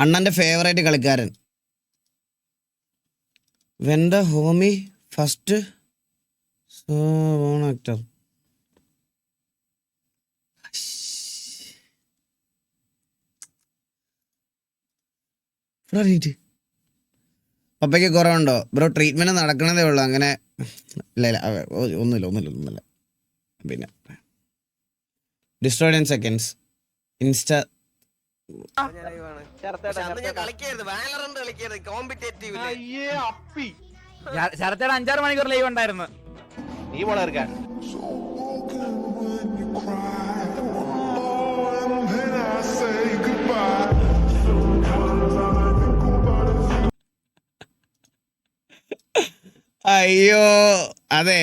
അണ്ണന്റെ ഫേവറേറ്റ് കളിക്കാരൻ. When the Homi first actor. പപ്പയ്ക്ക് കുറവുണ്ടോ ബ്രോ? ട്രീറ്റ്മെന്റ് നടക്കണതേ ഉള്ളൂ. അങ്ങനെ ഇല്ല ഒന്നുമില്ല. പിന്നെ ഡിസ്ട്രോയ്ഡ് ഇൻ സെക്കൻഡ്സ്. ഇൻസ്റ്റ ശരത്തേടെ 5-6 മണിക്കൂർ ലൈവ് ഉണ്ടായിരുന്നു. നീ വളർക്കാൻ അയ്യോ അതെ.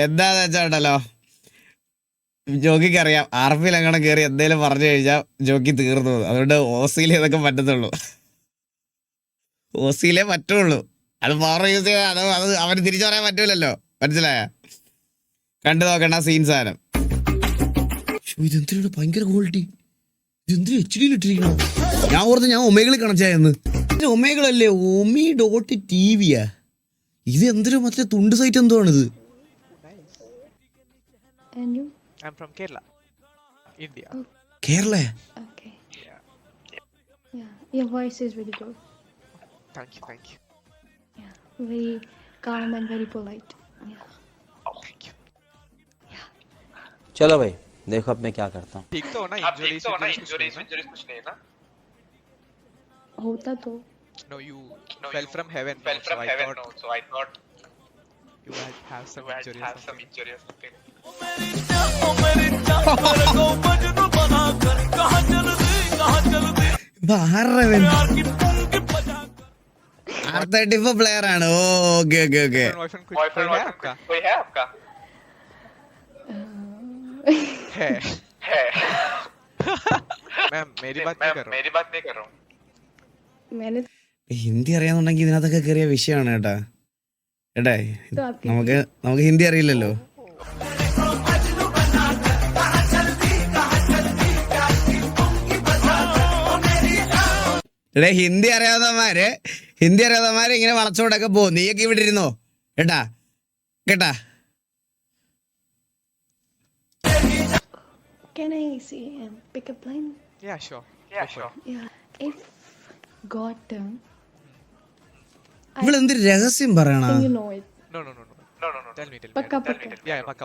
എന്താന്ന് വെച്ചാണ്ടല്ലോ, ജോക്കിക്ക് അറിയാം ആർപിയിൽ അങ്ങനെ കയറി എന്തേലും പറഞ്ഞു കഴിഞ്ഞാൽ ജോക്കി തീർന്നു. അതുകൊണ്ട് ഓസിയിലേ ഇതൊക്കെ പറ്റത്തുള്ളൂ. ഓസിയിലേ പറ്റുള്ളൂ. അത് പവർ യൂസ് ചെയ്യാൻ അത് അവന് തിരിച്ചു പറയാൻ പറ്റൂലല്ലോ. മനസ്സിലായ? കണ്ടു നോക്കണ്ട സീൻ സാധനം. ഇതെന്തിനാണ് ഭയങ്കര ക്വാളിറ്റി. ഇതെന്തിനാ HD ഇട്ടിരിക്കണോ? ഞാൻ ഓർത്ത് ഞാൻ ഒമേഗിൾ കണക്റ്റായെന്ന്. ഒമേഗിളല്ലേ, OMI.TV. ഇത് എന്തൊരു മറ്റേ തുണ്ട് സൈറ്റ് എന്തോ ആണിത്. And you? I'm from Kerala, India. Kerala? Okay. Yeah, your voice is very good. Thank you. Yeah, very calm and very polite. Yeah. Thank you. चलो भाई देखो अब मैं क्या करता हूँ. ठीक तो हो ना? इंजरीज कुछ नहीं है ना? होता तो. No, you fell from heaven. So I thought you might have some injury or something. R34 player ആണ്. ഓക്കെ. Boyfriend कोई है आपका? है. मैं मेरी बात नहीं कर रहा हूँ. मैंने ഹിന്ദി അറിയാന്നുണ്ടെങ്കിൽ ഇതിനകത്തൊക്കെ കയറിയ വിഷയമാണ് കേട്ടാ. നമുക്ക് ഹിന്ദി അറിയില്ലല്ലോ. ഹിന്ദി അറിയാവുന്നമാര് ഇങ്ങനെ വളച്ചോണ്ടൊക്കെ പോകും. നീയൊക്കെ ഇവിടെ ഇരുന്നോ കേട്ടാ. Can I see pick up line? Yeah, sure. Yeah. If God turn. ഇവളെന്ത് രഹസ്യം പറയണ? Think you know it. No. Tell me. Pakka. Yeah, pakka.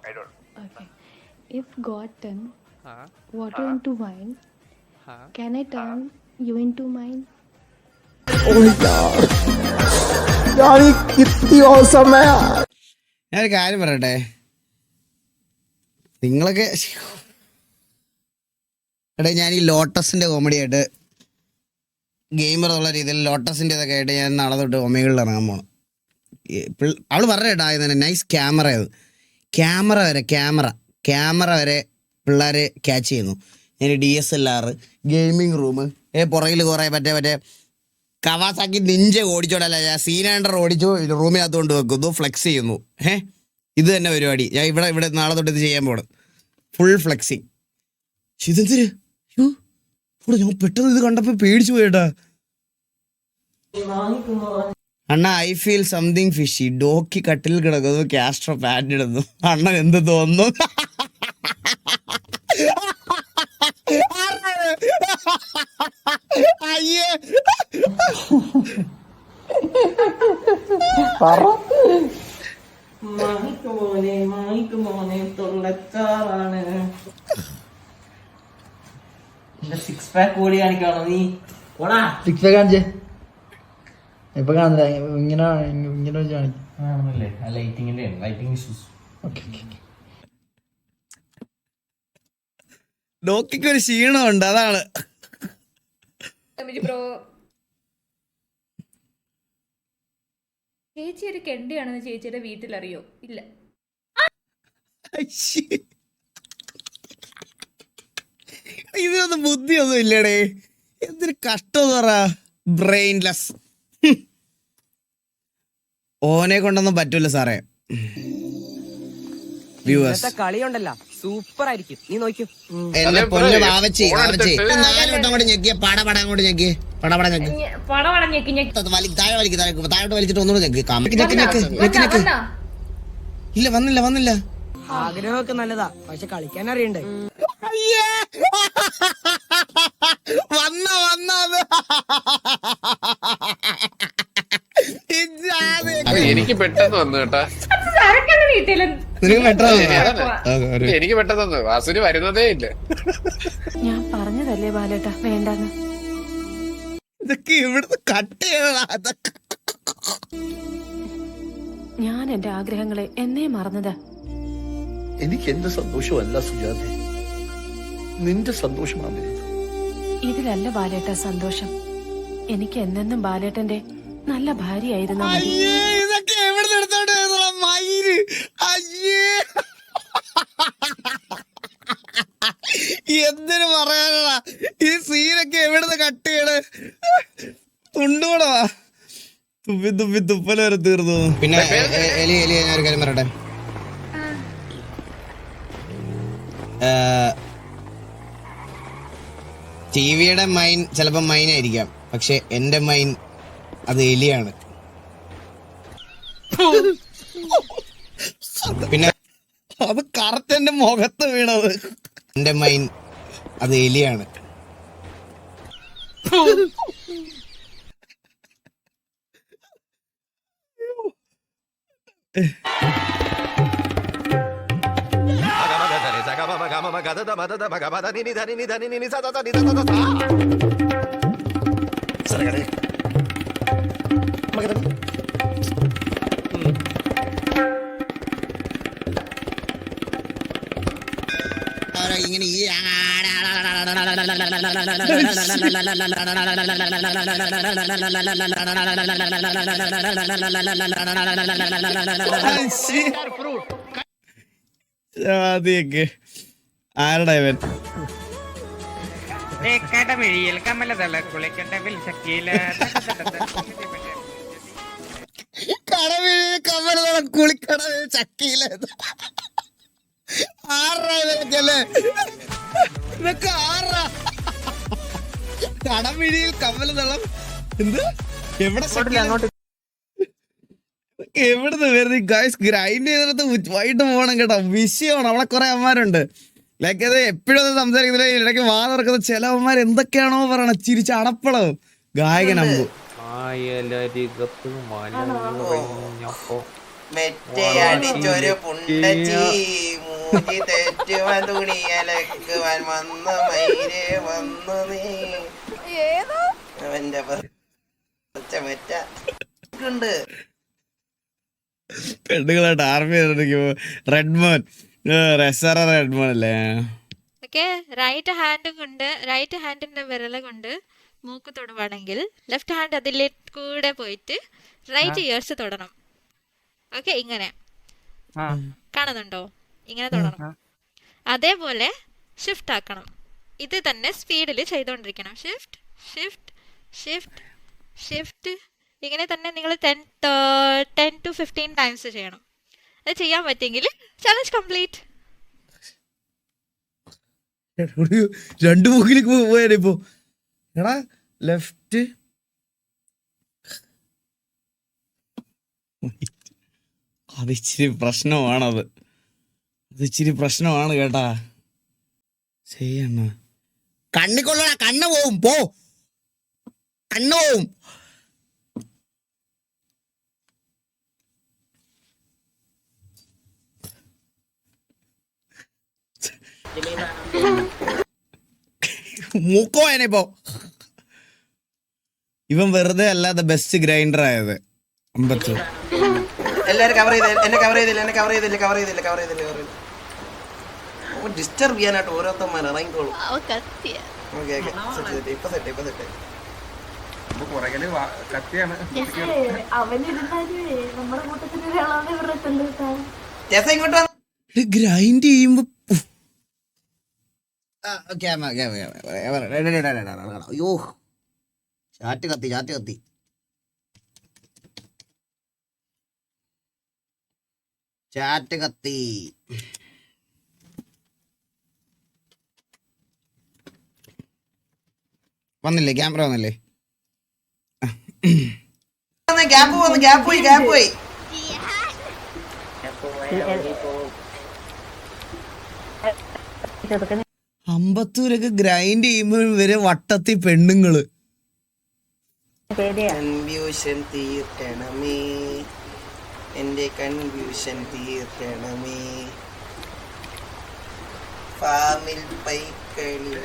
I don't. Okay. If God turn हाँ. water into wine, हाँ. can I turn you into mine? ഞാനൊരു കാര്യം പറയട്ടെ. നിങ്ങളൊക്കെ ഞാൻ ഈ ലോട്ടസിന്റെ കോമഡി ആയിട്ട് ഗെയിമർ എന്നുള്ള രീതിയിൽ ലോട്ടസിന്റെ ഇതൊക്കെ ആയിട്ട് ഞാൻ നാളെ തൊട്ട് ഒമേഗിളിൽ ഇറങ്ങാൻ പോകണം. അവള് പറഞ്ഞേട്ടാ തന്നെ നൈസ് ക്യാമറ. അത് ക്യാമറ വരെ പിള്ളേർ ക്യാച്ച് ചെയ്യുന്നു. ഞാൻ DSLR ഗെയിമിംഗ് റൂം പുറകിൽ കുറേ മറ്റേ കവാസാക്കി നിഞ്ച ഓടിച്ചോടല്ല, ഞാൻ സീനാൻഡർ ഓടിച്ചു റൂമിനകത്ത് കൊണ്ട് വെക്കുന്നു, ഫ്ലെക്സ് ചെയ്യുന്നു. ഇത് തന്നെ പരിപാടി. ഞാൻ ഇവിടെ നാളെ തൊട്ട് ഇത് ചെയ്യാൻ പോകണം. Full flexing. ഇതെന്തിര് ഞാൻ പെട്ടെന്ന് ഇത് കണ്ടപ്പോ പേടിച്ചു പോയേട്ടാ. അണ്ണ ഐ ഫീൽ സംതിങ് ഫിഷി. ഡോക്കി കട്ടിൽ കിടക്കുന്നു, കാസ്ട്രോ പാൻറ് ഇടുന്നു. അണ്ണൻ എന്ത് തോന്നുന്നു? അയ്യേ മോനെ തൊള്ളച്ചാറാണ്. സിക്സ് പാക്ക് കൂടി കാണിക്കാണോ നീ? സിക്സ് പാക്ക് കാണിച്ചേ. ഇപ്പൊ കാണുന്നില്ല, ഇങ്ങനെ കാണില്ലേ? Lighting issues. ഡോക്കിക്ക് ഒരു ക്ഷീണമുണ്ട്, അതാണ്. ചേച്ചി ഒരു കെണ്ടിയാണെന്ന് ചേച്ചിയുടെ വീട്ടിലറിയോ? ഇല്ല. ഇതിനൊന്നും ബുദ്ധിയൊന്നും ഇല്ലടേ. എന്തൊരു കഷ്ടം പറ. ബ്രെയിൻലെസ്. ഓനെ കൊണ്ടൊന്നും പറ്റൂല സാറേ. വ്യൂവേഴ്സ്. കളിയുണ്ടല്ലോ സൂപ്പർ ആയിരിക്കും, നീ നോക്കൂ. എന്റെ പൊന്ന് വാവച്ചി 4 വട്ടം കൂടെ ഞെക്കിയ പടപട അങ്ങോട്ട് ഞെക്കി പടപട ഞെക്കി പടവടം ഞെക്കി ഞെക്കി താഴെ വലിക്ക് താഴോട്ട് വലിച്ചിട്ട് ഒന്നുകൂടെ ഞെക്കി ഞെക്കി. ഇല്ല വന്നില്ല. ആഗ്രഹമൊക്കെ നല്ലതാ, പക്ഷെ കളിക്കാൻ അറിയണ്ടേ. എനിക്ക് പെട്ടെന്ന് വന്നു കേട്ടാ, സരക്കന്റെ വീട്ടില് നിനക്ക് പെട്ടെന്ന് എനിക്ക് പെട്ടെന്ന് വന്നു. വാസുവിന് വരുന്നതേ ഇല്ല. ഞാൻ പറഞ്ഞതല്ലേ ബാലേട്ടാ വേണ്ടെന്ന്. ഇതൊക്കെ ഇവിടുന്ന് കട്ട് ചെയ്യണ അതൊക്കെ. ഞാൻ എന്റെ ആഗ്രഹങ്ങളെ എന്നേ മറന്നതാ. എനിക്ക് എന്റെ സന്തോഷമല്ല സുജാതെ, നിന്റെ സന്തോഷമാണ്. ഇതിലല്ല ബാലേട്ട സന്തോഷം. എനിക്ക് എന്നെന്നും ബാലേട്ടന്റെ നല്ല ഭാര്യയായിരുന്നു. അയ്യേ ഇതൊക്കെ എവിടുന്ന് എടുത്തോണ്ട് വരുന്നതാ മയില്. അയ്യേ എന്തിനു പറയാനാ ഈ സീനൊക്കെ എവിടുന്ന് കട്ട് ചെയ്യണേ. തുണ്ടുകൂടാ തുപ്പല് വരെ തീർന്നു. പിന്നെ എലി ഞാൻ ഒരു കാര്യം പറയട്ടെ. ടിവിയുടെ മൈൻ ചിലപ്പോ മൈനായിരിക്കാം, പക്ഷെ എന്റെ മൈൻ അത് എലിയാണ്. പിന്നെ അത് കറക്റ്റ് എന്റെ മുഖത്ത് വീണത്. എന്റെ മൈൻ അത് എലിയാണ്. ഇങ്ങനെ ഈ ആദ്യൊക്കെ ആരുടെ ഇവൻ കടമിഴിയിൽ കമലതല കുളിക്കണ്ടവിൽ ശക്തിയില കടവിഴി കമലതല കുളിക്കടവിൽ ചക്കിയില. ആറല്ലേ ഇതൊക്കെ ആറാ. കടമിഴിയിൽ കമലതളം എന്ത് എവിടെ എവിടുന്ന് വരുന്നത് ഗൈസ്? ഗ്രൈൻഡ് ചെയ്തിടത്ത് വൈകിട്ട് പോകണം കേട്ടോ, വിഷയമാണ്. അവിടെ കുറെ അമ്മമാരുണ്ട്. ലൈക്ക് അത് എപ്പോഴും ഒന്നും സംസാരിക്കുന്നില്ല, ഇടയ്ക്ക് വാ തുറക്കുന്ന ചില അമ്മമാർ എന്തൊക്കെയാണോ പറയണ ചിരിച്ച് അടപ്പളോ ഗായകനമ്പു. മെറ്റയടിച്ചൊരു പുണ്ടച്ചി മൂജി തെറ്റുവാൻ തുണിയലക്കുവാൻ വന്ന മയിലേ വന്നു നീ അവന്റെ മെറ്റ ഉണ്ട്. പെണ്ണുങ്ങളായിട്ട് ആർമി റെഡ്മോൻ റെഡ്മോൻ അല്ലേ? ഓക്കെ, റൈറ്റ് ഹാൻഡ് കൊണ്ട് റൈറ്റ് ഹാൻഡിന്റെ വിരല കൊണ്ട് മൂക്ക് തൊടുവാണെങ്കിൽ ലെഫ്റ്റ് ഹാൻഡ് അതിലെ കൂടെ പോയിട്ട് റൈറ്റ് ഇയേഴ്സ് തൊടണം. ഓക്കെ, ഇങ്ങനെ കാണുന്നുണ്ടോ? ഇങ്ങനെ തൊടണം. അതേപോലെ ഷിഫ്റ്റ് ആക്കണം. ഇത് തന്നെ സ്പീഡിൽ ചെയ്തോണ്ടിരിക്കണം. ഷിഫ്റ്റ് ഷിഫ്റ്റ് ഷിഫ്റ്റ് ഷിഫ്റ്റ് ഇങ്ങനെ തന്നെ നിങ്ങൾ 10 to 15 ടൈംസ് ചെയ്യണം. അത് ചെയ്യാൻ പറ്റിയെങ്കിൽ ചലഞ്ച് കംപ്ലീറ്റ്. രണ്ടു മൂക്കിലേക്ക് പോയാലേ ഇപ്പോ. എടാ ലെഫ്റ്റ് അതിച്ചിരി പ്രശ്നമാണത്. അതിച്ചിരി പ്രശ്നമാണ് കേട്ടാ. ചെയ്യണ കണ്ണിക്കൊള്ളണ, കണ്ണ് പോവും. പോ, കണ്ണ് പോവും. മൂക്കോ ഇപ്പോ. ഇവൻ വെറുതെ അല്ലാതെ ബെസ്റ്റ് ഗ്രൈൻഡർ ആയത്. അമ്പത്തു എല്ലാരും കവർ ചെയ്ത് എന്നെ കവർ ചെയ്തില്ല. ഡിസ്റ്റർബ് ചെയ്യാനായിട്ട് ഓരോരുത്തന്മാർ ഇറങ്ങിക്കോളും. ഇപ്പൊ സെറ്റ് ഇങ്ങോട്ട് ഗ്രൈൻഡ് ചെയ്യുമ്പോ അയ്യോ ചാറ്റ് കത്തി. ചാറ്റ് കത്തി. വന്നില്ലേ ക്യാമറ വന്നില്ലേ? ഗ്യാപ്പ് പോയി. അമ്പത്തൂരൊക്കെ ഗ്രൈൻഡ് ചെയ്യുമ്പോൾ വരെ വട്ടത്തി പെണ്ണുങ്ങള്. കൺഫ്യൂഷൻ തീർക്കണമേ, എന്റെ കൺഫ്യൂഷൻ തീർക്കണമേ. ഫാമിൽ പൈക്കളിൽ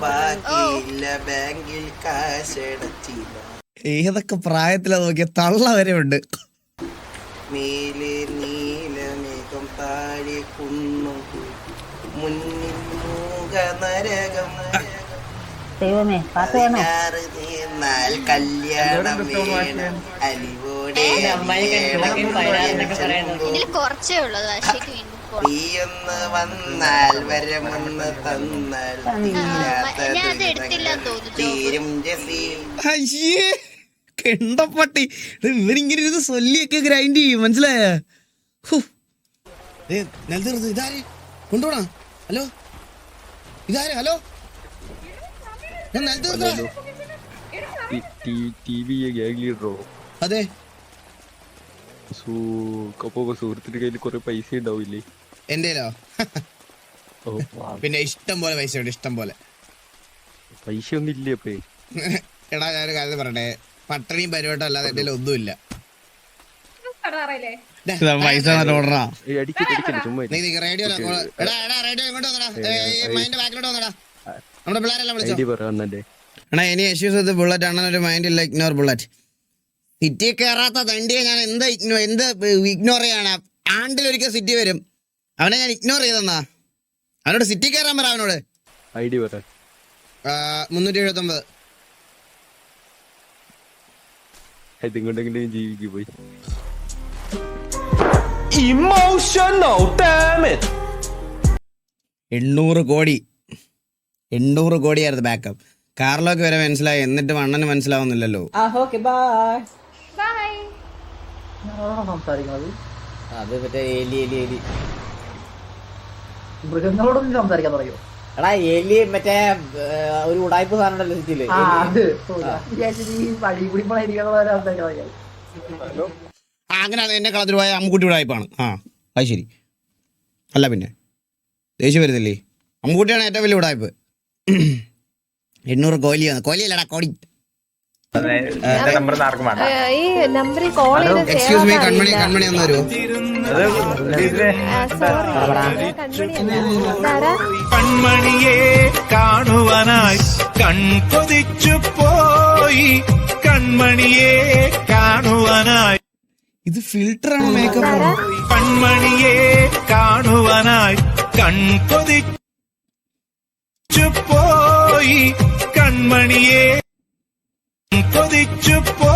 ബാക്കിയില്ല, ബാങ്കിൽ കാശടച്ചില്ല. ഏതൊക്കെ പ്രായത്തിലാ നോക്കിയ തള്ള വരെ ഉണ്ട്. മേലെ നീലമേഘം, താഴെ കുന്നും, മുന്നിൽ മൂക നരകം. നീന്നാൽ കല്യാണം വേണം, അലിവോടെ തീയൊന്ന് വന്നാൽ വരമൊന്ന് തന്നാൽ തീരും ജസീം. അയ്യേ കെണ്ടപ്പട്ടി. ഇവരിങ്ങനെ ഇരുന്ന് സൊല്ലിയൊക്കെ ഗ്രൈൻഡ് ചെയ്യും, മനസ്സിലായ? നിലത്തീർത്ത് ഇതാര് കൊണ്ടുപോണ? ഹലോ ഇതാര്? ഹലോ ഞാൻ നിലത്തീർത്ത. അതെ. സുഹൃത്തിന്റെ കയ്യിൽ കുറെ പൈസ ഉണ്ടാവില്ലേ? എന്റെലോ? പിന്നെ ഇഷ്ടം പോലെ പൈസ ഉണ്ട്, ഇഷ്ടം പോലെ. പൈസ ഒന്നും ഇല്ലേ? എടാ ഞാനൊരു കാര്യം പറയട്ടെ, പട്ടണിയും പരിവട്ടം അല്ലാതെ എന്റെ ഒന്നുമില്ല. പൈസ ഓർഡറാ. റേഡിയോ ഇങ്ങോട്ട് വന്നടാ, മൈൻഡ് ബാക്കിലോട്ട് വന്നടാ. നമ്മുടെ പിള്ളേരെല്ലാം വിളിച്ചോ. എടാ ഇനി ഇഷ്യൂസ് വിത്ത് ബുള്ളറ്റ്. അണ്ണൻ ഒരു മൈൻഡ് ഇല്ല, ഇഗ്നോർ ബുള്ളറ്റ്. സിറ്റി കയറാത്ത തണ്ടിയെ ഞാൻ എന്ത് ഇഗ്നോർ ചെയ്യാണ്? ആണ്ടിലൊരിക്കൽ സിറ്റി വരും, അവനെ ഞാൻ ഇഗ്നോർ ചെയ്തെന്നാ. അവനോട് സിറ്റി കയറാൻ പറ. അവനോട് 379. ഇതുകൊണ്ടെങ്കിലും ജീവിക്ക് പോയി. Emotional damage. 800 കോടിയായിരുന്നു ബാക്കപ്പ്. കാറിലൊക്കെ വരെ മനസ്സിലായി, എന്നിട്ട് അണ്ണന് മനസ്സിലാവുന്നില്ലല്ലോ. അത് മറ്റേ എലി മൃഗങ്ങളോടൊന്നും സംസാരിക്കാൻ പറയോ? എടാ എലി മറ്റേ ഒരു ഉടായ്പ സാധനം ഉണ്ടല്ലോ സിറ്റിയില്. അങ്ങനെ എന്നെ കളത്തിൽ പോയ അമ്മുക്കുട്ടി ഉടായ്പാണ്. അത് ശരി. അല്ല പിന്നെ ദേഷ്യം വരുന്നില്ലേ? അമ്മുക്കുട്ടിയാണ് ഏറ്റവും വലിയ ഉടായ്പ്. 800 കോലിയാണ്. കോലിയല്ലടാ, കോടി. എക്സ്ക്യൂസ് മീ, കൺമണി ഒന്ന് വരുമോ? കൺമണിയെ കാണുവാനായി കൺകൊതിച്ചു പോയി, കൺമണിയെ കാണുവാനായി. ഇത് ഫിൽട്ടർ ആണ്, മേക്കപ്പ്. കൺമണിയെ കാണുവാനായി കൺകൊതിച്ചു പോയി, കൺമണിയെ കൊതിച്ചു പോ.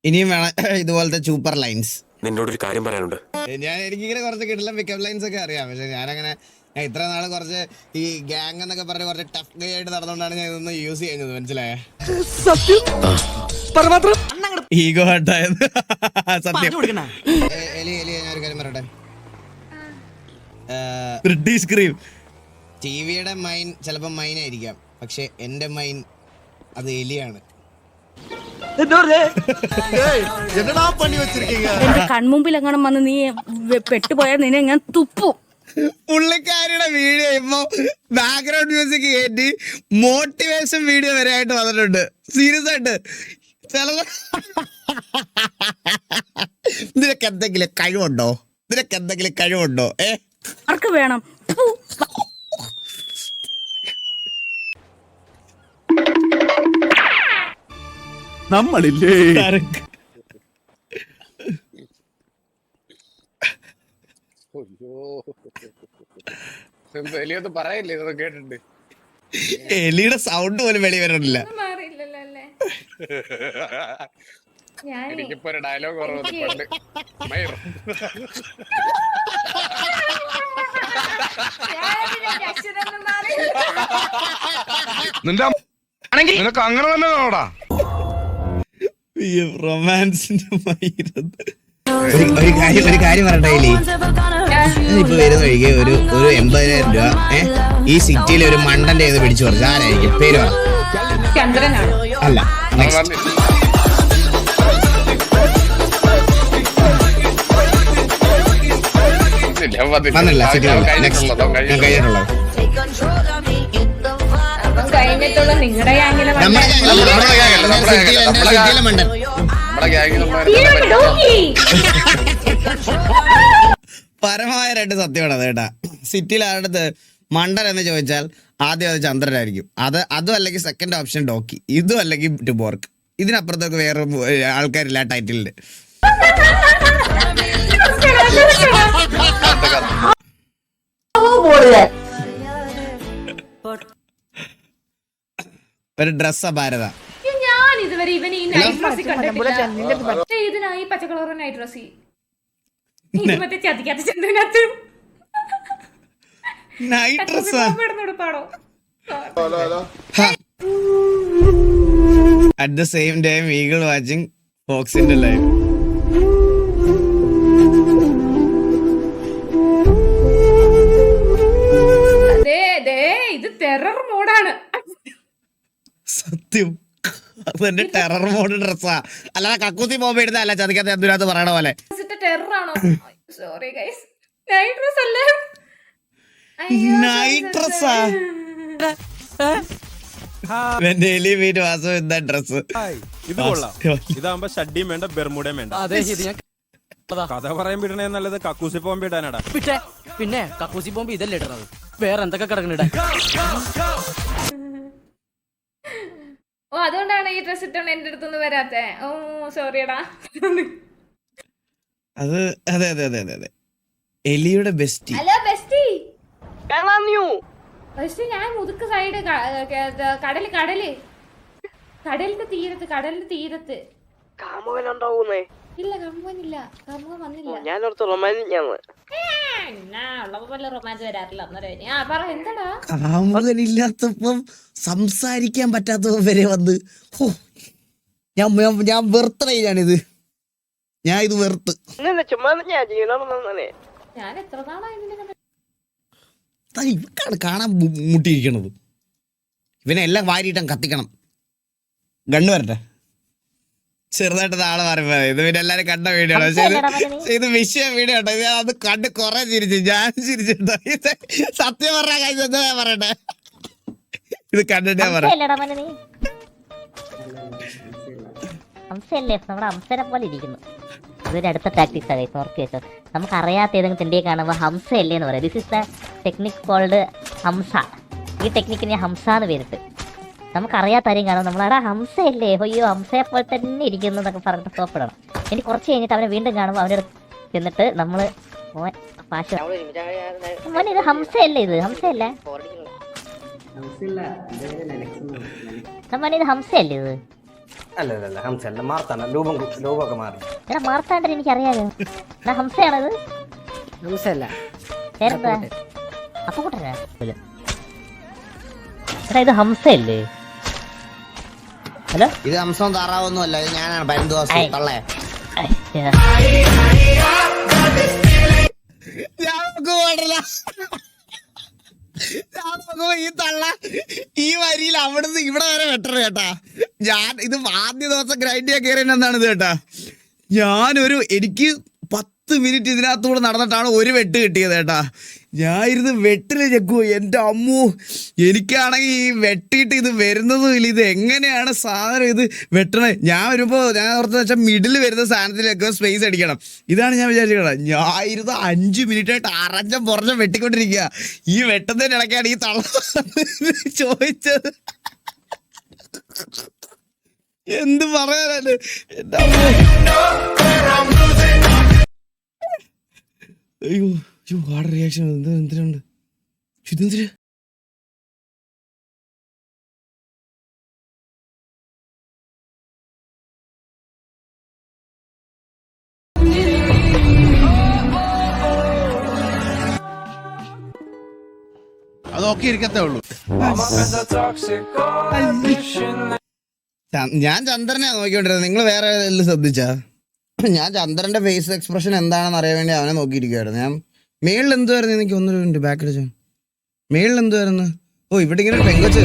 ഇനിയും വേണം ഇതുപോലത്തെ സൂപ്പർ ലൈൻസ്. നിന്നോടൊരു കാര്യം പറയാനുണ്ട്. എനിക്കിങ്ങനെ കുറച്ച് കിട്ടില്ല പിക്കപ്പ് ലൈൻസ് ഒക്കെ അറിയാം. പക്ഷെ ഞാൻ ഇത്ര നാള് കുറച്ച് ഈ ഗ്യാങ് എന്നൊക്കെ പറഞ്ഞ് കുറച്ച് ടഫ് ഗൈ ആയിട്ട് നടന്നുകൊണ്ടാണ് ഞാൻ ഇതൊന്നും യൂസ് ചെയ്യുന്നത്, മനസ്സിലായ? ഈഗോ ഹട്ടായത് സത്യം. എലി ഞാനൊരു കാര്യം പറയട്ടെ. British cream. ടിവിയുടെ മൈൻ ചിലപ്പോ മൈനായിരിക്കാം, പക്ഷെ എന്റെ മൈൻ അത് എലിയാണ്. എന്റെ കൺമുമ്പിൽ എങ്ങനെ വന്ന് നീ പെട്ടുപോയാൽ നിന്നെ ഞാൻ തുപ്പും. പുള്ളിക്കാരിയുടെ വീഡിയോ ഇപ്പൊ ബാക്ക്ഗ്രൗണ്ട് മ്യൂസിക് കയറ്റി മോട്ടിവേഷൻ വീഡിയോ വരെ ആയിട്ട് വന്നിട്ടുണ്ട്. സീരിയസ് ആയിട്ട്. നിനക്ക് എന്തെങ്കിലും കഴിവുണ്ടോ? ആർക്ക് വേണം? നമ്മളില്ലേ എലിയൊന്നും പറയില്ലേ, ഇതൊക്കെ കേട്ടിട്ടുണ്ട്. എലിയുടെ സൗണ്ട് പോലും വെളി വരണില്ല. എനിക്കിപ്പോ ഒരു ഡയലോഗ് ഓർമ്മ. നിനക്ക് അങ്ങനെ തന്നെ റൊമാൻസിന്റെ ഒരു കാര്യം പറയട്ടെ, ഇപ്പൊ വരുന്ന വഴിക്ക് ഒരു 80,000 രൂപ ഈ സിറ്റിയിലെ ഒരു മണ്ടന്റെ ഇത് പിടിച്ചു പറിച്ചു. ആരായിരിക്കും? പേര് പറ. ചന്ദ്രനാണ്. അല്ല, next. വന്നില്ല സിറ്റിയിലുള്ള. നെക്സ്റ്റ് ഞാൻ കഴിഞ്ഞിട്ടുള്ളത് കഴിഞ്ഞിട്ടുള്ള നിങ്ങളുടെ ഗ്യാങ്ങിലെ സിറ്റിയിലെ മണ്ടൻ. പരമായ രണ്ട് സത്യമാണ് കേട്ടാ. സിറ്റിയിൽ ആരുടെ മണ്ടൻ എന്ന് ചോദിച്ചാൽ ആദ്യം അത് ചന്ദ്രനായിരിക്കും. അതും അല്ലെങ്കിൽ സെക്കൻഡ് ഓപ്ഷൻ ഡോക്കി, ഇതും അല്ലെങ്കിൽ ടുബോർക്ക്. ഇതിനപ്പുറത്തൊക്കെ വേറെ ആൾക്കാരില്ല ടൈറ്റിലില്. ഒരു ഡ്രസ്സാ ഭാരത. ഞാൻ ഇതുവരെ ഇവൻ ഈ നൈറ്റ് ഡ്രസ് കണ്ടിട്ടില്ല. ഇതിനായി പച്ചക്കളർ നൈറ്റ് ഡ്രസ് മറ്റേ ചതിക്കാത്ത ചന്ദ്രനകത്ത് night ഡ്രസ്സാ. At the same time, Eagle watching Fox in the live. ഇത് ടെറർ മോഡാണ്. സത്യം, അതെന്റെ ടെറർ മോഡ് ഡ്രസ്സാ. അല്ലാതെ കക്കൂത്തി പോകുമ്പോ എടുത്ത അല്ല ചതിക്കാത്ത എന്തിനകത്ത് പറയണ പോലെ. ടെററാണോ? സോറി ഗൈസ്, നൈറ്റ് ഡ്രസ് അല്ലേ. നൈറ്റ് ഡ്രസ്സാ. ഡെയിലി വീട് വാസം എന്താ ഡ്രസ്. ഇത് കൊള്ളാം. ഇതാകുമ്പോ ഷഡ്ഡിയും വേണ്ട, ബെർമുടയും വേണ്ട. കഥ പറയാൻ വിടണേ നല്ലത് കക്കൂസി പോകുമ്പോ ഇടാനാടാ. പിന്നെ കക്കൂസി പോകുമ്പോ ഇതല്ലേ ഇടുന്നത്, വേറെ എന്തൊക്കെ കിടക്കണിട. ഓ, അതുകൊണ്ടാണ് ഈ ഡ്രസ് ഇട്ടോണ്ട് എന്റെ അടുത്തൊന്നും വരാത്തെ. ഓ സോറിയടാ. അത് അതെ അതെ അതെ അതെ എലിയുടെ ബെസ്റ്റി. Hello bestie. ബെസ്റ്റി, ഞാൻ മുതുക്ക് സൈഡ് കടലിന്റെ തീരത്ത് കാമുകനുണ്ടാവുന്നേ. ഇല്ല, കാമുകനില്ല. കാമുകൻ വന്നില്ല. ഞാനോർത്ത് റൊമാൻറ്റിക്കാണ്. വല്ല റൊമാൻസ് വരാറില്ല. അന്നേരം പറ, എന്താടാ? കാമുകനില്ലാത്തപ്പം സംസാരിക്കാൻ പറ്റാത്തപ്പം വരെ വന്ന് ഞാൻ വെറുത്തണിത്. ഞാൻ ഇത് വെറുത്ത്. ഞാൻ എത്ര നാളായി ഇവക്കാണ് കാണാൻ മുട്ടിയിരിക്കണത്. ഇവനെ എല്ലാം വാരിയിട്ടാൻ കത്തിക്കണം. ഗണ്ണ് വരട്ടെ. ചെറുതായിട്ട് നാളെ പറയുമ്പോ ഇത് പിന്നെ എല്ലാരും കണ്ട വീഡിയോ ആണ്. പക്ഷെ ഇത് വിഷയം വീഡിയോ കേട്ടോ. ഇത് അത് കണ്ട് കൊറേ ചിരിച്ചു. ഞാൻ ചിരിച്ചിട്ടോ. ഇത് സത്യം പറഞ്ഞാൽ കഴിഞ്ഞ പറയട്ടെ. ഇത് കണ്ടിട്ടേ പറയാം. ഹംസനെ പോലെ ഇരിക്കുന്നു. ഇതൊരു അടുത്ത പ്രാക്ടീസ് ആണ്. ഓർത്ത് വെച്ചോ, നമുക്കറിയാത്ത ഏതെങ്കിലും തെണ്ടിയെ കാണുമ്പോൾ ഹംസ അല്ലേ എന്ന് പറയാം. This is the technique called Hamsa. ഈ ടെക്നിക്കിന് ഹംസ എന്ന് പേരിട്ട്. നമുക്കറിയാത്ത ആരെയും കാണുമ്പോൾ നമ്മളാടാ ഹംസ അല്ലേ, അയ്യോ ഹംസയെ പോലെ തന്നെ ഇരിക്കുന്നു എന്നൊക്കെ പറഞ്ഞിട്ട് സ്റ്റോപ്പിടണം. ഇനി കുറച്ച് കഴിഞ്ഞിട്ട് അവനെ വീണ്ടും കാണുമ്പോൾ അവൻ്റെ ചെന്നിട്ട് നമ്മൾ ഭാഷ മോനെ ഇത് ഹംസ അല്ലേ, ഇത് ഹംസ അല്ലേ മോനെ, ഇത് ഹംസ അല്ലേ ഇത്? അല്ല ഹംസല്ല, മാർത്താണ്ട. രൂപമൊക്കെ മാറി. എടാ മാർത്താണ്ടൻ എനിക്കറിയാലോ. എടാ ഹംസയാണത്? ഹംസല്ല, പേരെന്താ? അപ്പൊ കൂട്ടരാ. എടാ ഇത് ഹംസയല്ലേ? ഹലോ, ഇത് ഹംസം താറാവൊന്നും അല്ല, ഇത് ഞാനാണ് പരന്തുവാസം തള്ളേ. ഈ തള്ള ഈ വരിയിൽ അവിടുന്ന് ഇവിടെ വരെ വെട്ടർ കേട്ടാ. ഞാൻ ഇത് ആദ്യ ദിവസം ഗ്രൈൻഡ് ചെയ്യാൻ കയറി എന്നാണ് ഇത് കേട്ടാ. എനിക്ക് 10 മിനിറ്റ് ഇതിനകത്തൂടെ നടന്നിട്ടാണ് ഒരു വെട്ട് കിട്ടിയത് കേട്ടാ. ഞാൻ ഇരുന്ന് വെട്ടില് ചെക്കുവോ എൻ്റെ അമ്മു. എനിക്കാണെങ്കിൽ ഈ വെട്ടിയിട്ട് ഇത് വരുന്നതും ഇല്ല. ഇത് എങ്ങനെയാണ് സാധനം ഇത് വെട്ടണേ? ഞാൻ വരുമ്പോൾ ഞാൻ ഓർത്ത് വെച്ചാൽ മിഡിൽ വരുന്ന സാധനത്തിലൊക്കെ സ്പേസ് അടിക്കണം. ഇതാണ് ഞാൻ വിചാരിച്ചത്. ഞാൻ ഇരുന്ന് 5 മിനിറ്റായിട്ട് അറഞ്ഞം പുറഞ്ഞം വെട്ടിക്കൊണ്ടിരിക്കുക. ഈ വെട്ടുന്നതിന് ഇടയ്ക്കാണ് ഈ തള്ള ചോദിച്ചത്. എന്ത് പറയാനാണ് എൻ്റെ അമ്മ. അയ്യോ വാട്ടർ റിയാക്ഷൻ എന്തിനുണ്ട് ഇതെന്തിന്? അതൊക്കെ ഇരിക്കത്തേ ഉള്ളൂ. ഞാൻ ചന്ദ്രനെ നോക്കിക്കൊണ്ടിരുന്നത്. നിങ്ങൾ വേറെ എല്ലാം ശ്രദ്ധിച്ചാ? ഞാൻ ചന്ദ്രന്റെ ഫേസ് എക്സ്പ്രഷൻ എന്താണെന്ന് അറിയാൻ വേണ്ടി അവനെ നോക്കിയിരിക്കുവായിരുന്നു. ഞാൻ മേളിൽ എന്തുവായിരുന്നു, എനിക്ക് 1 മിനിറ്റ് ബാക്ക് അടിച്ചു. മേളിൽ എന്തുവായിരുന്നു? ഓ, ഇവിടെ ഇങ്ങനെ പെങ്കൊച്ച.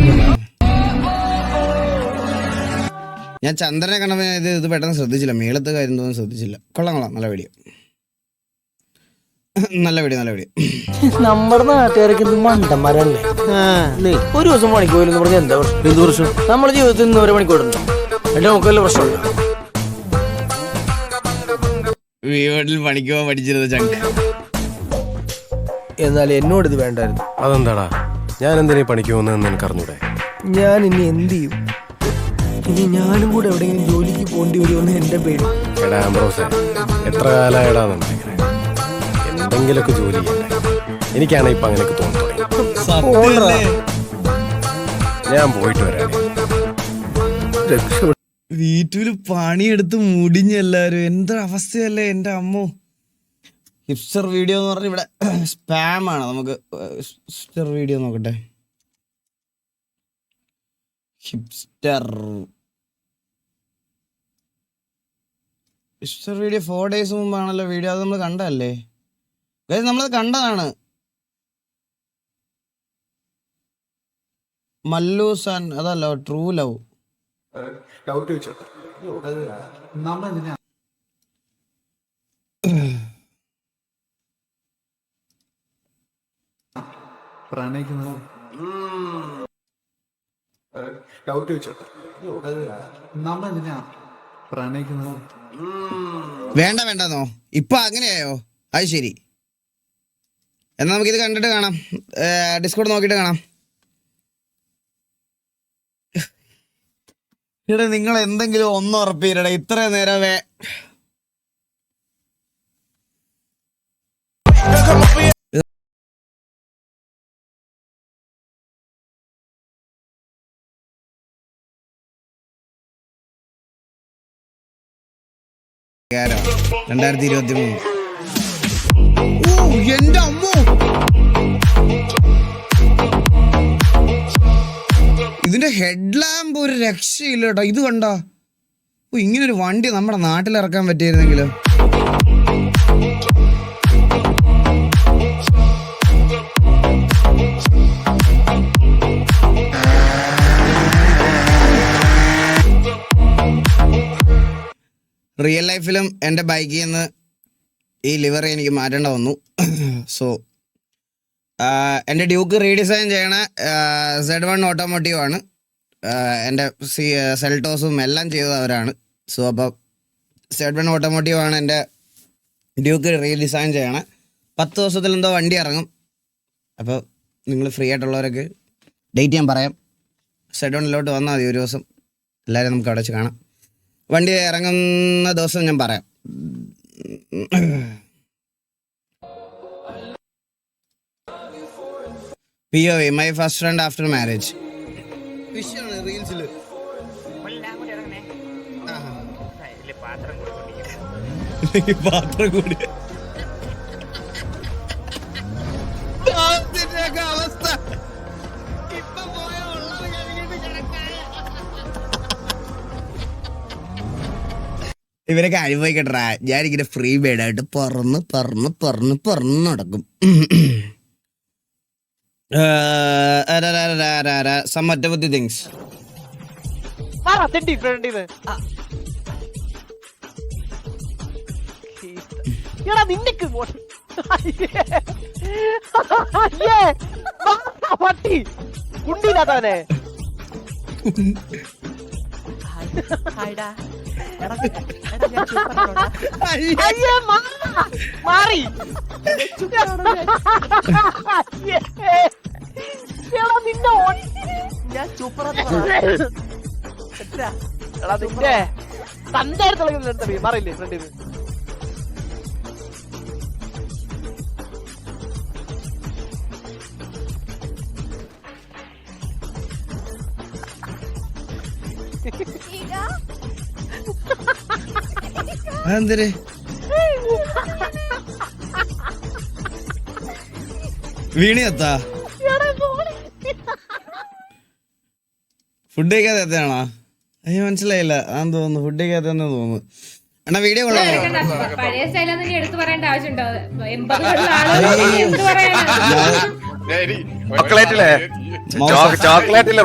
ഞാൻ ചന്ദ്രനെ കണ്ടപ്പോൾ ഇത് പെട്ടെന്ന് ശ്രദ്ധിച്ചില്ല. മേളത്തെ കാര്യം തോന്നുന്നു ശ്രദ്ധിച്ചില്ല. കൊള്ളാം, നല്ല വീഡിയോ, നല്ല വീഡിയോ. നമ്മുടെ നാട്ടുകാർക്ക് ഇത് മണ്ടന്മാരല്ലേ? ഒരു ദിവസം പണിക്ക് പോയില്ലെന്ന് പറഞ്ഞാൽ എന്താ പ്രശ്നം? നമ്മുടെ ജീവിതത്തിൽ 100 മണിക്കൂറുണ്ടോ? എന്റെ നമുക്ക് വല്ല പ്രശ്നമുണ്ടോ? വീട്ടിൽ പണിക്ക് പോകാൻ പഠിച്ചിരുന്ന ചങ്ക. എന്നാൽ എന്നോട് ഇത് വേണ്ടായിരുന്നു. അതെന്താടാ, ഞാൻ എന്തിനാ പണിക്ക് പോകുന്നതെന്ന് എനിക്ക് അറിഞ്ഞൂടെ? ഞാൻ ഇനി എന്ത് ചെയ്യും? ഇനി ഞാനും കൂടെ എവിടെയെങ്കിലും ജോലിക്ക് പോകേണ്ടി വരുമെന്ന് എന്റെ പേടി. എടാ ആംബ്രോസേ, എത്ര കാലമായിടാ നമ്മളിങ്ങനെ എന്തെങ്കിലുമൊക്കെ ജോലി ചെയ്യണ്ടേ? എനിക്കാണ് ഇപ്പൊ അങ്ങനെയൊക്കെ തോന്നി തുടങ്ങി. ഞാൻ പോയിട്ട് വരാം. വീട്ടില് പണിയെടുത്ത് മുടിഞ്ഞ എല്ലാരും. എന്തൊരു അവസ്ഥയല്ലേ എന്റെ അമ്മോ. ഹിപ്സ്റ്റർ വീഡിയോ എന്ന് പറഞ്ഞ ഇവിടെ സ്പാം ആണ്. നമുക്ക് ഹിപ്സ്റ്റർ വീഡിയോ നോക്കട്ടെ. ഹിപ്സ്റ്റർ വീഡിയോ 4 days മുമ്പാണല്ലോ വീഡിയോ. അത് നമ്മൾ കണ്ടതല്ലേ? നമ്മളത് കണ്ടതാണ്. മല്ലൂസ് ആൻഡ് അതല്ല ട്രൂ ലവ്. വേണ്ടെന്നോ ഇപ്പൊ അങ്ങനെയായോ? അത് ശരി, എന്നാ നമുക്കിത് കണ്ടിട്ട് കാണാം. ഡിസ്കോഡ് നോക്കിയിട്ട് കാണാം. ഇവിടെ നിങ്ങൾ എന്തെങ്കിലും ഒന്ന് ഉറപ്പിയിരട. ഇത്ര നേരം ോ 2023. എന്റെ അമ്മോ, ഇതിന്റെ ഹെഡ് ലാമ്പ് ഒരു രക്ഷയില്ല കേട്ടോ. ഇത് കണ്ടോ? ഓ, ഇങ്ങനൊരു വണ്ടി നമ്മുടെ നാട്ടിൽ ഇറക്കാൻ പറ്റിയിരുന്നെങ്കിലോ. റിയൽ ലൈഫിലും എൻ്റെ ബൈക്കിൽ നിന്ന് ഈ ലിവർ എനിക്ക് മാറ്റേണ്ട വന്നു. സോ എൻ്റെ ഡ്യൂക്ക് റീഡിസൈൻ ചെയ്യണ Z1 ഓട്ടോമോട്ടീവ് ആണ്. എൻ്റെ സെൽട്ടോസും എല്ലാം ചെയ്തത് അവരാണ്. സോ അപ്പോൾ Z1 ഓട്ടോമോട്ടീവ് ആണ് എൻ്റെ ഡ്യൂക്ക് റീഡിസൈൻ ചെയ്യണേ. 10 ദിവസത്തിൽ എന്തോ വണ്ടി ഇറങ്ങും. അപ്പോൾ നിങ്ങൾ ഫ്രീ ആയിട്ടുള്ളവരൊക്കെ ഡേറ്റ് ഞാൻ പറയാം. Z1 വന്നാൽ മതി ഒരു ദിവസം. എല്ലാവരും നമുക്ക് അവിടെ വെച്ച് കാണാം. വണ്ടി ഇറങ്ങുന്ന ദിവസം ഞാൻ പറയാം. POV my first friend after marriage. റീൽസിൽ പാത്രം കൂടി അവസ്ഥ. ഇവരൊക്കെ അനുഭവിക്കട്ടാ. ഞാനിങ്ങനെ ഫ്രീ ബേഡായിട്ട് പറന്ന് നടക്കും. Some ഒറ്റബുദ്ധി things. മാറിയില്ലേ ഫ്രണ്ടിന്? അതെന്തര് വീണിയെത്താ? ഫുഡ് കഴിക്കാതെ എത്താണോ? അയ്യോ മനസ്സിലായില്ല. അതെന്ന് തോന്നുന്നു ഫുഡിക്കകത്ത് തന്നെ തോന്നുന്നു. എന്നാ വീഡിയോ കൊള്ളാമോ? പഴയ സ്റ്റൈലൊന്നും ഇനി എടുത്തു പറയേണ്ട ആവശ്യമുണ്ടോ? 80 ആളുകൾ എന്ത് പറയാനാണ്? ചോക്ലേറ്റില്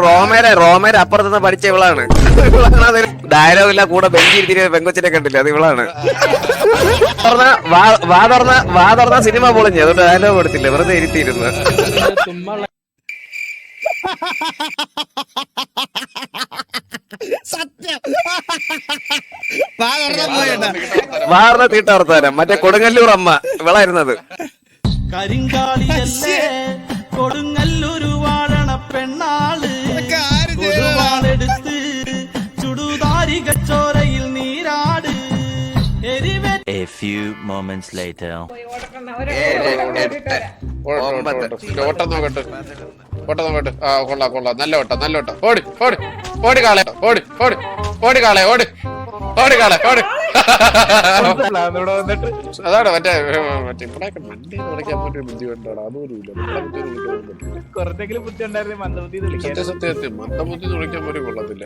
റോമേര അപ്പുറത്തുനിന്ന് പഠിച്ച ഇവളാണ്. ഡയലോഗ് ഇല്ല, കൂടെ ബെഞ്ചിരുത്തിരി പെങ്കൊച്ചിനെ കണ്ടില്ല, അത് ഇവളാണ്. വാ തുറന്ന സിനിമ പൊളിഞ്ഞു, അതുകൊണ്ട് ഡയലോഗ് കൊടുത്തില്ല, വെറുതെ ഇരുത്തിയിരുന്നു. സത്യം വാർന്ന തീട്ട വർത്താനം. മറ്റേ കൊടുങ്ങല്ലൂർ അമ്മ ഇവളായിരുന്നത്. കരിങ്കാളിയല്ലേ കൊടുങ്ങല്ലൂരു വാഴണ പെണ്ണാള് എടുത്ത് ചുടുതാരികച്ചോരയിൽ Neerad. A few moments later. ഓട്ടം ആ കൊള്ളാം നല്ല ഓട്ടം ഓടി കാളെ ഓടി കാളെ അതാണ് മറ്റേ ഇവിടെയൊക്കെ മണ്ടേ വിളിക്കാൻ പറ്റിയ ബുദ്ധി കൊണ്ടാണ്. അതുപോലും സത്യം മന്ദബുദ്ധി വിളിക്കാൻ പോലും കൊള്ളത്തില്ല.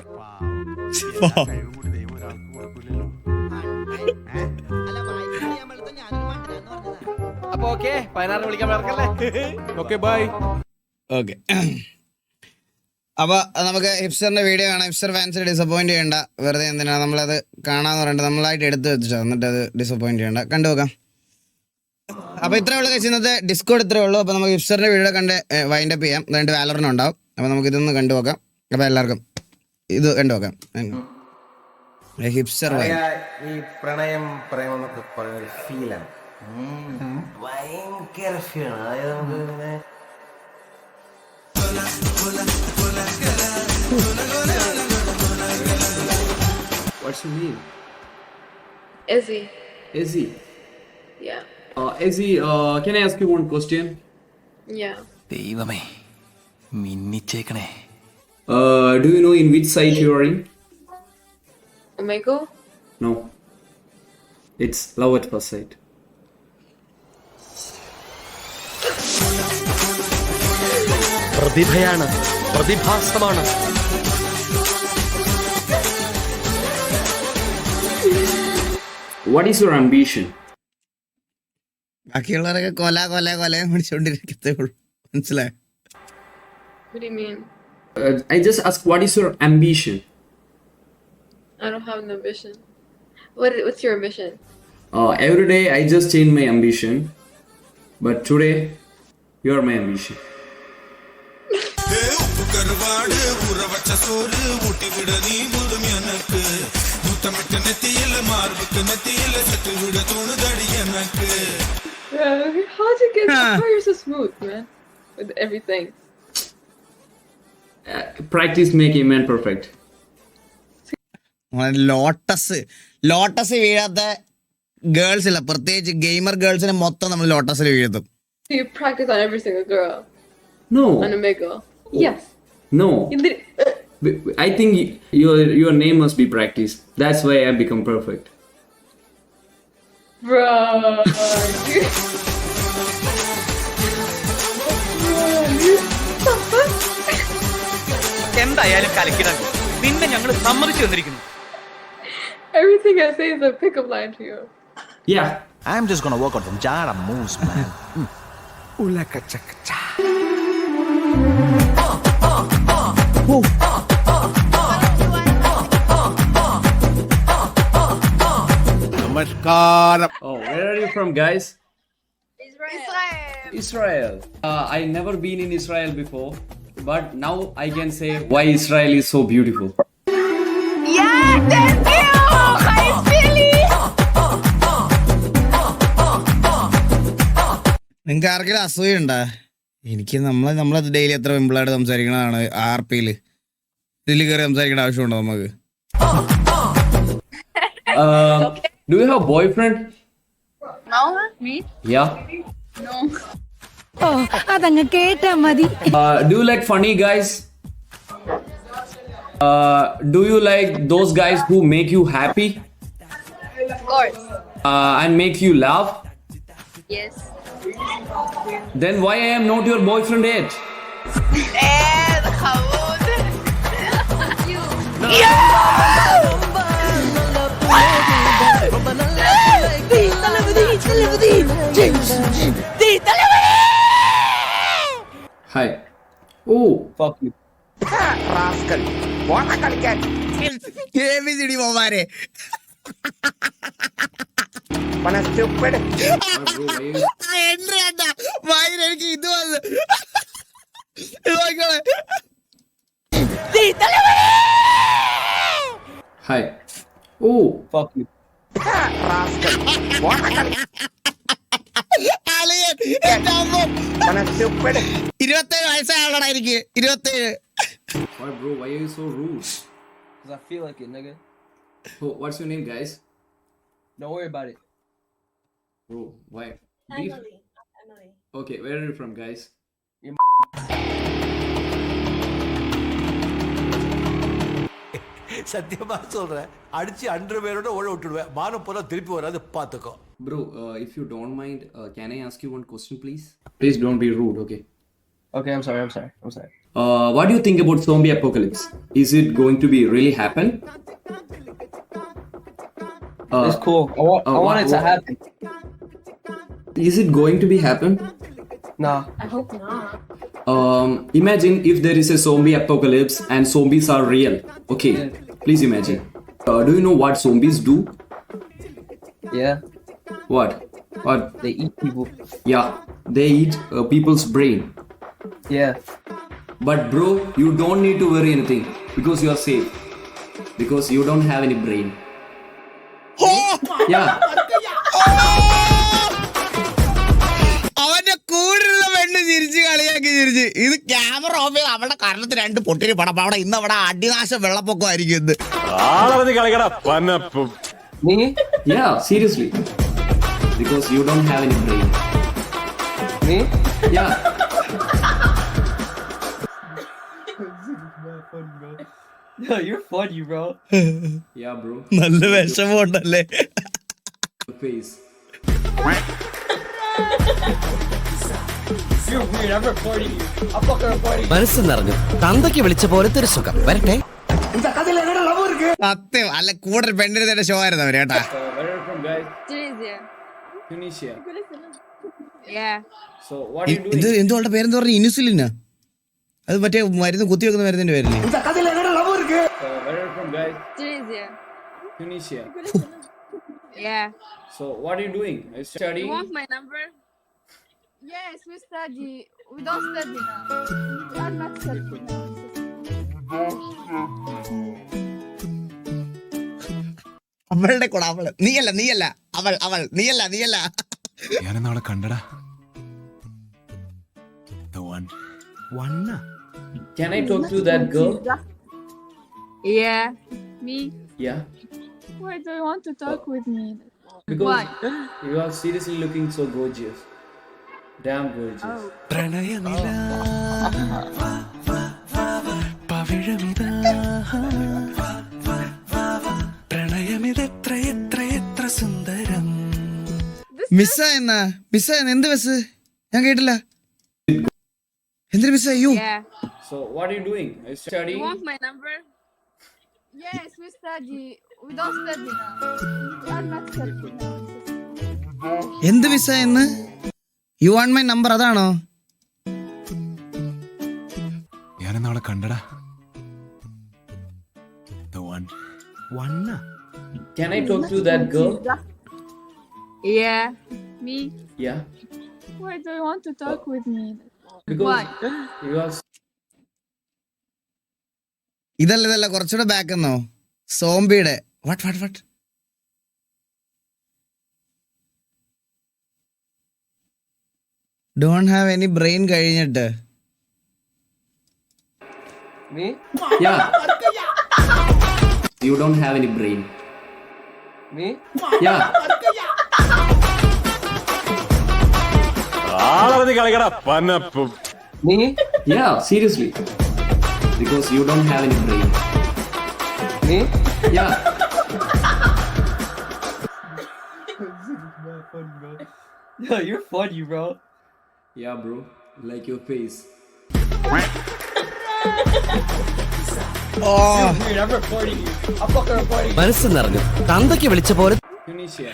അപ്പൊ ഓക്കെ 16 വിളിക്കാൻ മറക്കല്ലേ. Okay bye. ഓക്കെ, അപ്പൊ നമുക്ക് ഹിപ്സ്റ്ററിന്റെ വീഡിയോ കാണാം. ഹിപ്സ്റ്റർ ഫാൻസ് ഡിസപ്പോയിന്റ് ചെയ്യണ്ട. വെറുതെ എന്തിനാ നമ്മളത് കാണാന്ന് പറഞ്ഞിട്ട് നമ്മളായിട്ട് എടുത്ത് വെച്ചോ, എന്നിട്ട് അത് ഡിസപ്പോയിന്റ് ചെയ്യണ്ട. കണ്ടുനോക്കാം. അപ്പൊ ഇത്രേ ഉള്ളൂ കഴിച്ച് ഇന്നത്തെ ഡിസ്കോഡ് ഇത്രേ ഉള്ളൂ. അപ്പൊ നമുക്ക് ഹിപ്സ്റ്ററിന്റെ വീഡിയോ കണ്ട് വൈൻഡപ്പ് ചെയ്യാം. എന്നിട്ട് വാലറിന് ഉണ്ടാവും. അപ്പൊ നമുക്ക് ഇതൊന്ന് കണ്ടുനോക്കാം. അപ്പൊ എല്ലാവർക്കും ഇത് കണ്ടുനോക്കാം. ഹിപ്സ്റ്റർ ഈ പ്രണയം പ്രേമെന്നൊക്കെ പറയുന്ന ഫീലാണ്, ഭയങ്കര ഫീലാണ്. അതായത് നമുക്ക് ഇങ്ങനെ What's your name? Izzy. Izzy. Yeah. Izzy, can I ask you one question? Yeah. ദൈവമേ മിന്നിച്ചേക്കണേ. Do you know in which site you are in? Omega? No. It's love at first sight. പ്രതിഭയാണ്, പ്രതിഭാസമാണ്. What is your ambition? ബാക്കിയുള്ളവരൊക്കെ കൊല പിടിച്ചോണ്ടിരിക്കത്തേ ഉള്ളൂ. മനസ്സിലായോ? What do you mean? I just ask, what is your ambition? I don't have an ambition. What's your ambition? Every day I just change my ambition, but today you are my ambition. How'd you get? How you're so smooth, man, with everything. Practice make a man perfect. Lotus വീഴാത്ത girls ഇല്ല, പ്രത്യേകിച്ച് gamer ഗേൾസിനെ മൊത്തം നമ്മൾ ലോട്ടസിൽ വീഴുത്തും. You practice on every single girl. No. On Omega. Yes. No. I think your name must be practice. That's why I become perfect. Bro. എന്തായാലും കലക്കിടാൻ പിന്നെ ഞങ്ങൾ സമ്മതിച്ചു വന്നിരിക്കുന്നു. Everything I say is a pickup line to you. Yeah. I'm just gonna work on some jara moves, man. Namaskaram. Oh, where are you from, guys? Israel. I never been in Israel before, but now I can say why Israel is so beautiful. Yeah, thank you. I feel it. നിങ്ങൾക്ക് ആർക്കെങ്കിലും അസൂയുണ്ടാ? എനിക്ക് നമ്മളെ daily എത്ര പെമ്പിളായിട്ട് സംസാരിക്കണതാണ് RPയില്. ഇതിൽ കയറി സംസാരിക്കേണ്ട ആവശ്യമുണ്ടോ നമുക്ക്? Do you have a boyfriend? No, me? Yeah. No. അതങ്ങ് കേട്ടാ മതി. Do you like funny guys? Do you like those guys who make you happy? Of course. And make you laugh? Yes. Then why I am not your boyfriend yet? Khawood. Hi. Oh, Fuck you. ABCD പോവാരെ. bro, why you... entry കണ്ട വൈര എനിക്ക് ഇത് വന്ന് ഇത് നോക്കിക്കോളെ. Hi. Oh, Fuck you. അളിയൻ, എന്റെ അമ്മ. 27 വയസ്സായുള്ള എനിക്ക് 27. why bro? Why are you so rude? Cause I feel like it, nigga. Oh, what's your name, guys? Don't worry about it. Bro, why? Emily. Okay, where are you from, guys? சத்தியமா சொல்றேன் அடிச்சு 100 பேரோட ஓட விட்டுடுவேன் மானம் போல திருப்பி வராது பாத்துக்கோ. Bro, if you don't mind, can I ask you one question, please? Please don't be rude, okay? Okay, I'm sorry. What do you think about zombie apocalypse? Is it going to be really happen? It's cool. I want it to happen. Is it going to be happen? Nah. I hope not. Imagine if there is a zombie apocalypse and zombies are real. Okay, please imagine. Do you know what zombies do? Yeah. What? They eat people. Yeah, they eat people's brain. Yeah. But bro, you don't need to worry anything because you are safe. Because you don't have any brain. Yeah. അവന്റെ കൂടെയുള്ള പെണ്ണ് ചിരിച്ച് കളിയാക്കി ചിരിച്ച് ഇത് camera off ചെയ്ത് അവളുടെ കരണത്ത് 2 പൊട്ടിന് പടം അവിടെ ഇന്ന് അവിടെ അടിനാശം വെള്ളപ്പൊക്കമായിരിക്കും ഇന്ന്. Me? Yeah, seriously. Because you don't have any brain. Me? Yeah. Yo, you're funny, bro. Yeah, bro. നല്ല വിഷമമുണ്ടല്ലേ. Your face. You're weird. I'm recording you. I'm fucking recording you. മനസ്സ് നിറഞ്ഞു തന്തയ്ക്ക് വിളിച്ച പോലത്തെ ഒരു സുഖം വരട്ടെ. സത്യം അല്ല കൂടുതൽ പെണ്ണിന്റെ ഷോ ആയിരുന്നു അവര് കേട്ടാ. Where are you from, guys? Tunisia. Tunisia. Yeah. So, what are you doing? ഇത് എന്തുകൊണ്ട പേരെന്ന് പറഞ്ഞ ഇൻസുലിനാ അത് മറ്റേ മരുന്ന് കുത്തിവെക്കുന്ന മരുന്നിന്റെ പേരില്ലേ. Where are you from, guys? Tunisia. Tunisia. Yeah. So, what are you doing? Are you studying? You want my number? Yes, we study. We don't study now. We are not studying now. അവളുടെ കൂടെ അവള് നീയല്ല അവൾ നീയല്ല ഞാനെന്നാളെ കണ്ടടാ. The one. Can I talk to that girl? Yeah. Me? Yeah. Why do you want to talk with me? Because Why? you are seriously looking so gorgeous. Damn gorgeous. മിസ്സായെന്നാ എന്ത് bus ഞാൻ കേട്ടില്ല. എന്തൊരു മിസ്സാ? അയ്യോ Yeah. So, what are you doing? Are you You studying? want my number? Yes, we study. We don't study now. We are not studying now. എന്ത് മിസ്സായെന്ന്? You want my number അതാണോ? ഞാനെന്നാളെ കണ്ടടാ. The one. Can I talk to that girl? Yeah. Me? Yeah. Why do you want to talk with me? Because Why? you are ഇതല്ല കുറച്ചുകൂടെ back എന്നോ സോംബിയുടെ what don't have any brain കഴിഞ്ഞിട്ട്. Me? Yeah. You don't have any brain. Me? Yeah. Me? Yeah, seriously. Because you don't have any brain. Me? Yeah. Yo, you're funny, bro. Yeah, bro. Like your face. മനസ്സ് നിറഞ്ഞു തന്തയ്ക്ക് വിളിച്ച പോലെ. Tunisia.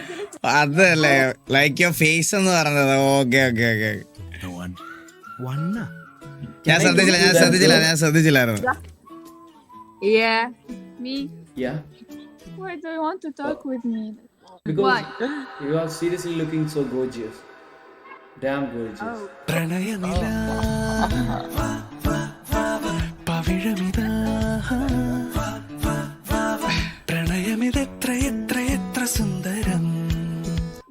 അതല്ലേ like your face എന്ന് പറഞ്ഞത്. Okay okay okay. ഞാൻ ശ്രദ്ധിച്ചില്ലായിരുന്നു. Yeah. Me? Yeah. Why do you want to talk with me? Because Why? you are seriously looking so gorgeous. Damn gorgeous.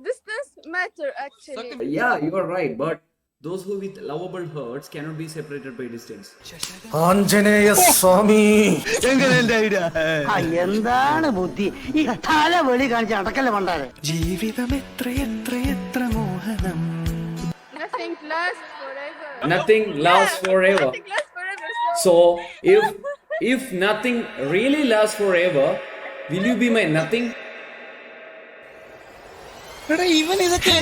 This does matter actually. Yeah, you are right, but those who with lovable hearts cannot be separated by distance. Anjaneya സ്വാമി. എന്താണ് ബുദ്ധി ഈ തല വെളി കാണിച്ച് അടക്കല്ലേ പണ്ടാരെ. ജീവിതം എത്ര മോഹനം. Nothing lasts forever. Nothing lasts forever. Nothing lasts forever. So if nothing really lasts forever, will you be my nothing? എടാ ഇവൻ ഇതൊക്കെ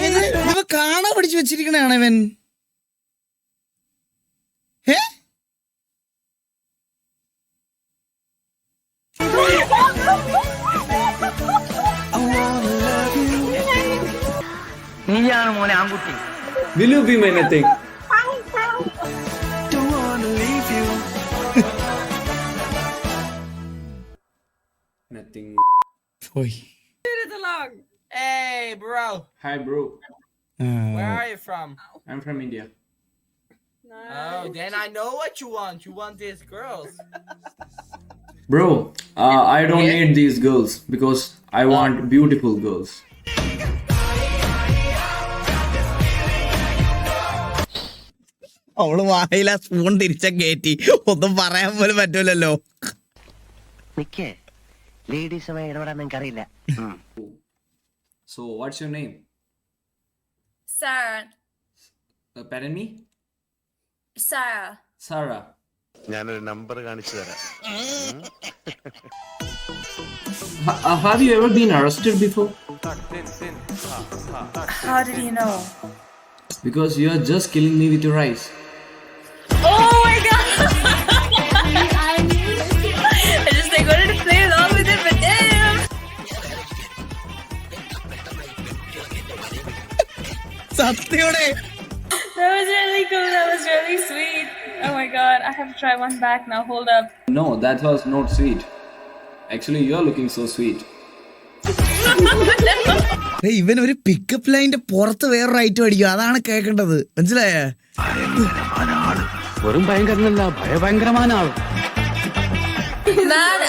ഇവ കാണാൻ പഠിച്ചു വെച്ചിരിക്കണാണ് ഇവൻ. നീയാണ് മോനെ ആൺകുട്ടി. Will you be my nothing? Nothing. പോയി. Hey bro. Hi bro. Where are you from? I'm from India. Oh, then I know what you want. You want these girls. Bro, I don't need these girls because I want beautiful girls. അവള് വായില spoon തിരിച്ച കയറ്റി ഒന്നും പറയാൻ പോലും പറ്റൂലല്ലോ. നിക്കേ ലേഡീസുമായി ഇടപെടാൻ നിങ്ങൾക്ക് അറിയില്ല. So what's your name? Sarah. Pardon me? Sarah. Sarah. ഞാനൊരു നമ്പർ കാണിച്ചു തരാം. Have you ever been arrested before? How did you know? Because you are just killing me with your eyes. Oh my god! I just wanted to play along with it, but damn! സത്യോടെ That was really cool. That was really sweet. Oh my god, I have to try one back now. Hold up. No, that was not sweet. Actually, you are looking so sweet. ഇവൻ ഒരു pickup ലൈനിന്റെ പുറത്ത് വേറൊരു item അടിക്കും. അതാണ് കേൾക്കേണ്ടത്. മനസ്സിലായേ? വെറും ഭയങ്കരനല്ല, ഭയങ്കരமான ആൾ. Man,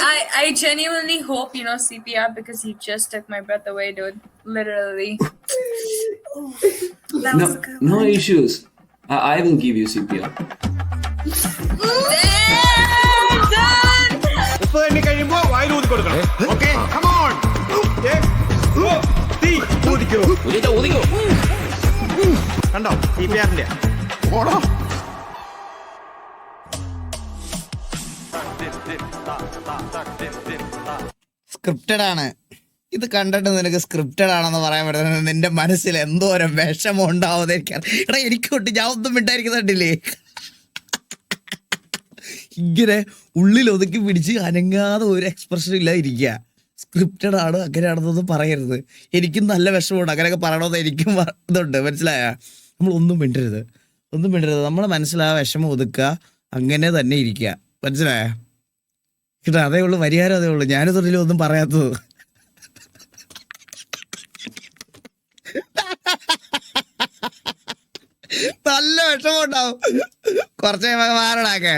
I genuinely hope you know CPR because he just took my breath away, dude. Literally. That was good. No issues. I will give you CPR. Damn, done! കഴിയുമ്പോ വായിൽ ഊതി കൊടുക്കണം. Okay, come on. കണ്ടോ CPR-ന്റെ ഓടോ. Scripted ആണ് ഇത്. കണ്ടിട്ട് നിനക്ക് സ്ക്രിപ്റ്റഡ് ആണെന്ന് പറയാൻ പറ്റുന്നത് നിന്റെ മനസ്സിൽ എന്തോരം വിഷമം ഉണ്ടാവുന്നതായിരിക്കും. എടാ എനിക്കൊട്ട് ഞാൻ ഒന്നും മിണ്ടായിരിക്കുന്നുണ്ടില്ലേ. ഇങ്ങനെ ഉള്ളിൽ ഒതുക്കി പിടിച്ച് അനങ്ങാതെ ഒരു എക്സ്പ്രഷൻ ഇല്ലാതിരിക്കുക. സ്ക്രിപ്റ്റഡ് ആണ് അങ്ങനെയാണെന്നൊന്നും പറയരുത്. എനിക്കും നല്ല വിഷമമുണ്ട്. അങ്ങനെയൊക്കെ പറയണമെന്ന് എനിക്കും ഇതുണ്ട്. മനസ്സിലായ? നമ്മൾ ഒന്നും മിണ്ടരുത്. നമ്മളെ മനസ്സിലാ വിഷമം ഒതുക്കുക. അങ്ങനെ തന്നെ ഇരിക്കുക. മനസ്സിലായ? കേട്ടോ? അതേ ഉള്ളൂ പരിഹാരം. അതേ ഉള്ളൂ. ഞാനിതൊന്നും ഒന്നും പറയാത്തത്. നല്ല വിഷമം ഉണ്ടാവും. കുറച്ച് മാറണാക്കെ.